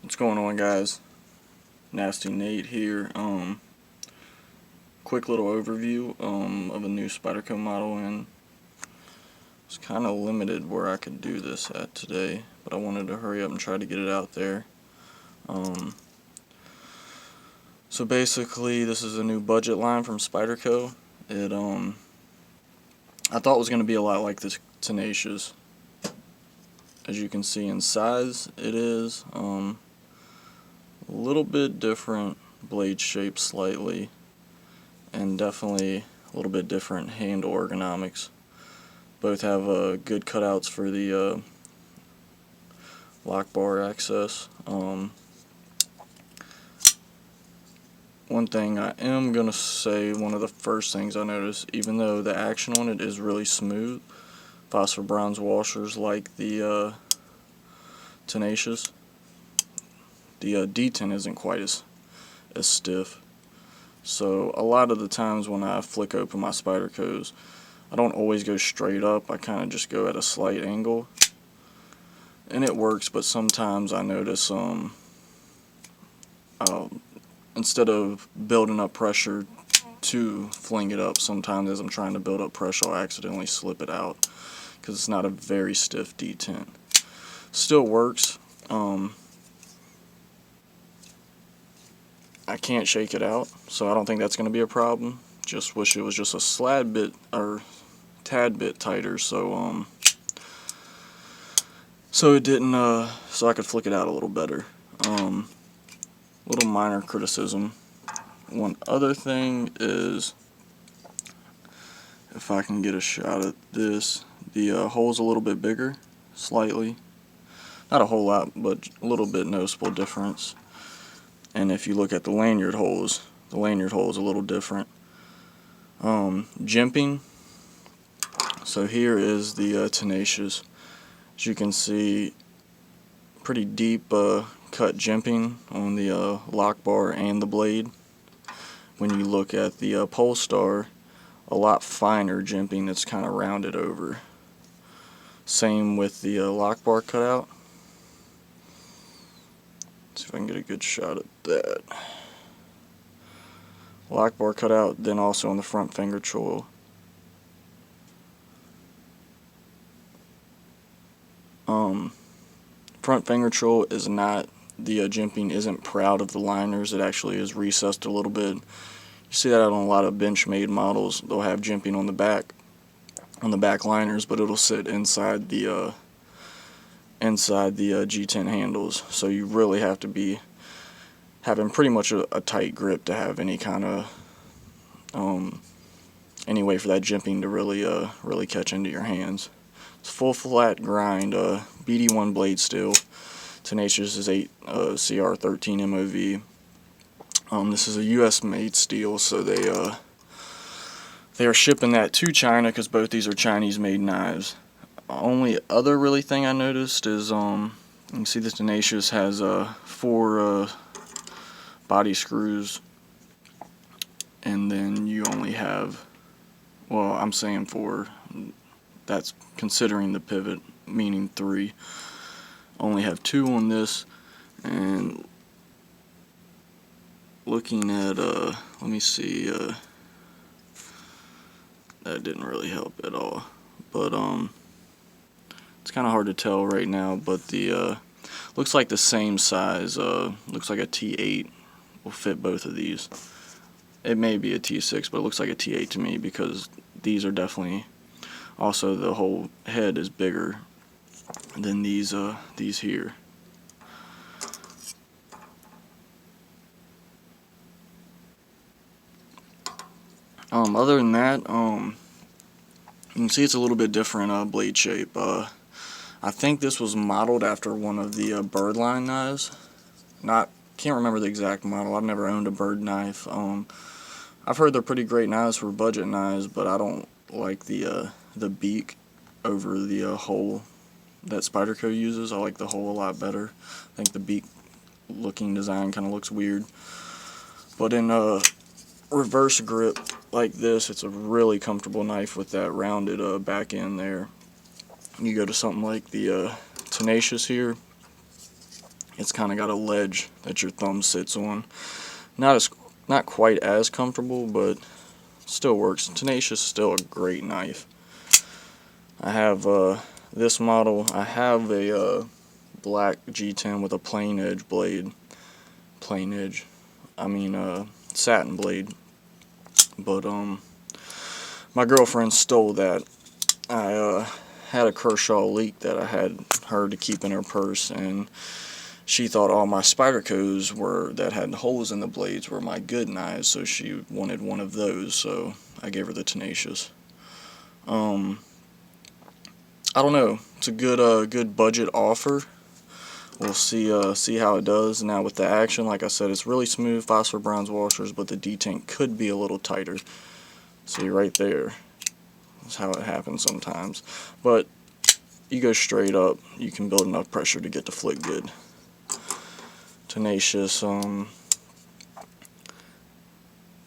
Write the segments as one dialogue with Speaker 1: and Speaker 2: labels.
Speaker 1: What's going on, guys? Nasty Nate here. Quick little overview of a new Spyderco model, and it's kind of limited where I could do this at today, but I wanted to hurry up and try to get it out there. So basically, this is a new budget line from Spyderco. I thought it was going to be a lot like this Tenacious. As you can see in size, it is a little bit different blade shape slightly, and definitely a little bit different handle ergonomics. Both have good cutouts for the lock bar access. One thing I am going to say, one of the first things I noticed, even though the action on it is really smooth, phosphor bronze washers like the Tenacious, the detent isn't quite as stiff. So a lot of the times when I flick open my Spydercos, I don't always go straight up. I kind of just go at a slight angle, and it works. But sometimes I notice instead of building up pressure to fling it up, sometimes as I'm trying to build up pressure, I'll accidentally slip it out because it's not a very stiff detent. Still works. I can't shake it out, so I don't think that's going to be a problem. Just wish it was just a slad bit or tad bit tighter, so it didn't so I could flick it out a little better. Little minor criticism. One other thing is, if I can get a shot at this, the hole's a little bit bigger, slightly. Not a whole lot, but a little bit noticeable difference. And if you look at the lanyard hole is a little different. Jimping. So here is the Tenacious. As you can see, pretty deep cut jimping on the lock bar and the blade. When you look at the Polestar, a lot finer jimping that's kind of rounded over. Same with the lock bar cutout. Let's see if I can get a good shot at that. Lock bar cutout, then also on the front finger choil. Front finger choil is not, the jimping isn't proud of the liners. It actually is recessed a little bit. You see that on a lot of Benchmade models. They'll have jimping on the back liners, but it'll sit inside the G10 handles. So you really have to be having pretty much a tight grip to have any kind of any way for that jimping to really catch into your hands. It's full flat grind, BD1 blade steel. Tenacious is 8 CR13 MOV. This is a US made steel, so they are shipping that to China because both these are Chinese made knives. Only other really thing I noticed is you can see the Tenacious has 4 body screws, and then you only have, well, I'm saying 4, that's considering the pivot, meaning 3. Only have 2 on this, and looking at let me see, that didn't really help at all, but it's kind of hard to tell right now, but the looks like the same size, looks like a T8 will fit both of these. It may be a T6, but it looks like a T8 to me because these are definitely, also the whole head is bigger than these here. Other than that, you can see it's a little bit different blade shape. I think this was modeled after one of the Birdline knives. Can't remember the exact model. I've never owned a Bird knife. I've heard they're pretty great knives for budget knives, but I don't like the beak over the hole that Spyderco uses. I like the hole a lot better. I think the beak looking design kind of looks weird. But in a reverse grip like this, it's a really comfortable knife with that rounded back end there. You go to something like the Tenacious here, It's kind of got a ledge that your thumb sits on. Not quite as comfortable, but still works. Tenacious is still a great knife. I have this model. I have a black G10 with a plain edge blade. Satin blade. But my girlfriend stole that. I had a Kershaw leak that I had her to keep in her purse, and she thought all my Spydercos that had holes in the blades were my good knives, so she wanted one of those, so I gave her the Tenacious. I don't know. It's a good budget offer. We'll see how it does. Now with the action, like I said, it's really smooth, phosphor bronze washers, but the detank could be a little tighter. See right there. That's how it happens sometimes. But you go straight up, you can build enough pressure to get the flick good. Tenacious,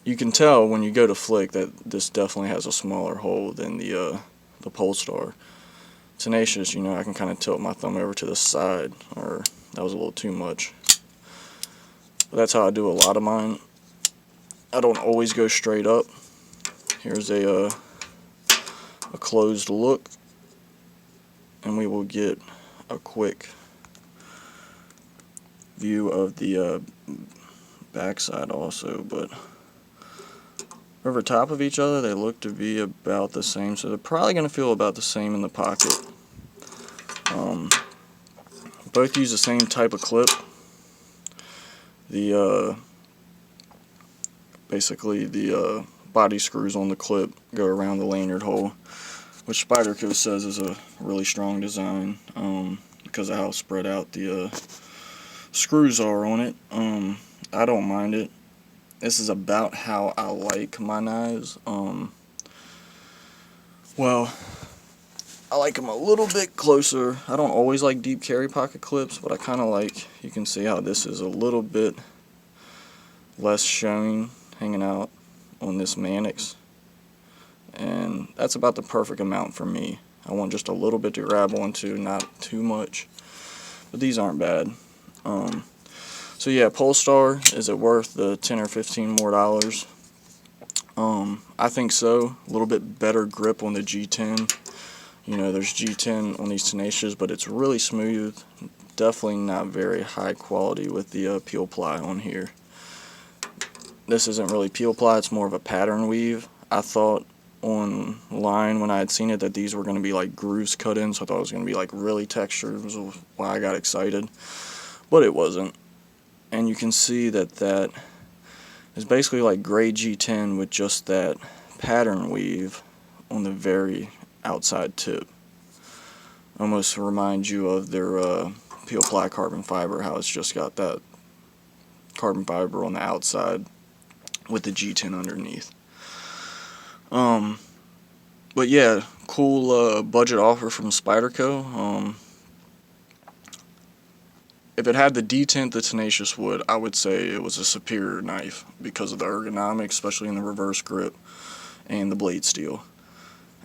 Speaker 1: you can tell when you go to flick that this definitely has a smaller hole than the Polestar. Tenacious, I can kind of tilt my thumb over to the side, or that was a little too much. But that's how I do a lot of mine. I don't always go straight up. Here's a closed look, and we will get a quick view of the backside also. But over top of each other, they look to be about the same, so they're probably going to feel about the same in the pocket. Both use the same type of clip. Basically the body screws on the clip go around the lanyard hole, which Spyderco says is a really strong design because of how spread out the screws are on it. I don't mind it. This is about how I like my knives. Well, I like them a little bit closer. I don't always like deep carry pocket clips, but I kind of like, you can see how this is a little bit less showing hanging out on this Mannix. And that's about the perfect amount for me. I want just a little bit to grab onto, not too much. But these aren't bad. So yeah, Polestar, is it worth the $10 or $15 more? I think so. A little bit better grip on the G10. There's G10 on these Tenacious, but it's really smooth. Definitely not very high quality with the peel ply on here. This isn't really peel ply, it's more of a pattern weave. I thought online when I had seen it that these were going to be like grooves cut in, so I thought it was going to be like really textured, which was why I got excited. But it wasn't. And you can see that is basically like gray G10 with just that pattern weave on the very outside tip. Almost reminds you of their peel ply carbon fiber, how it's just got that carbon fiber on the outside with the G10 underneath. But yeah, cool budget offer from Spyderco. If it had the detent the Tenacious would, I would say it was a superior knife because of the ergonomics, especially in the reverse grip and the blade steel.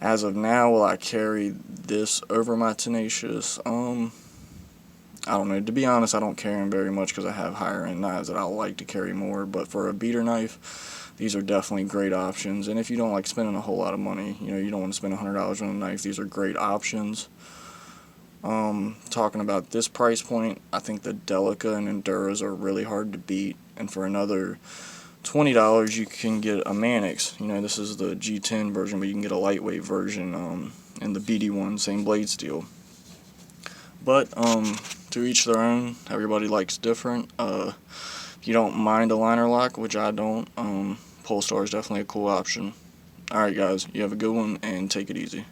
Speaker 1: As of now, will I carry this over my Tenacious? I don't know. To be honest, I don't carry them very much because I have higher end knives that I like to carry more. But for a beater knife, these are definitely great options. And if you don't like spending a whole lot of money, you don't want to spend $100 on a knife, these are great options. Talking about this price point, I think the Delica and Enduras are really hard to beat. And for another $20 you can get a Mannix. This is the G10 version, but you can get a lightweight version and the BD1, same blade steel. But to each their own. Everybody likes different. If you don't mind a liner lock, which I don't, Polestar is definitely a cool option. Alright guys, you have a good one and take it easy.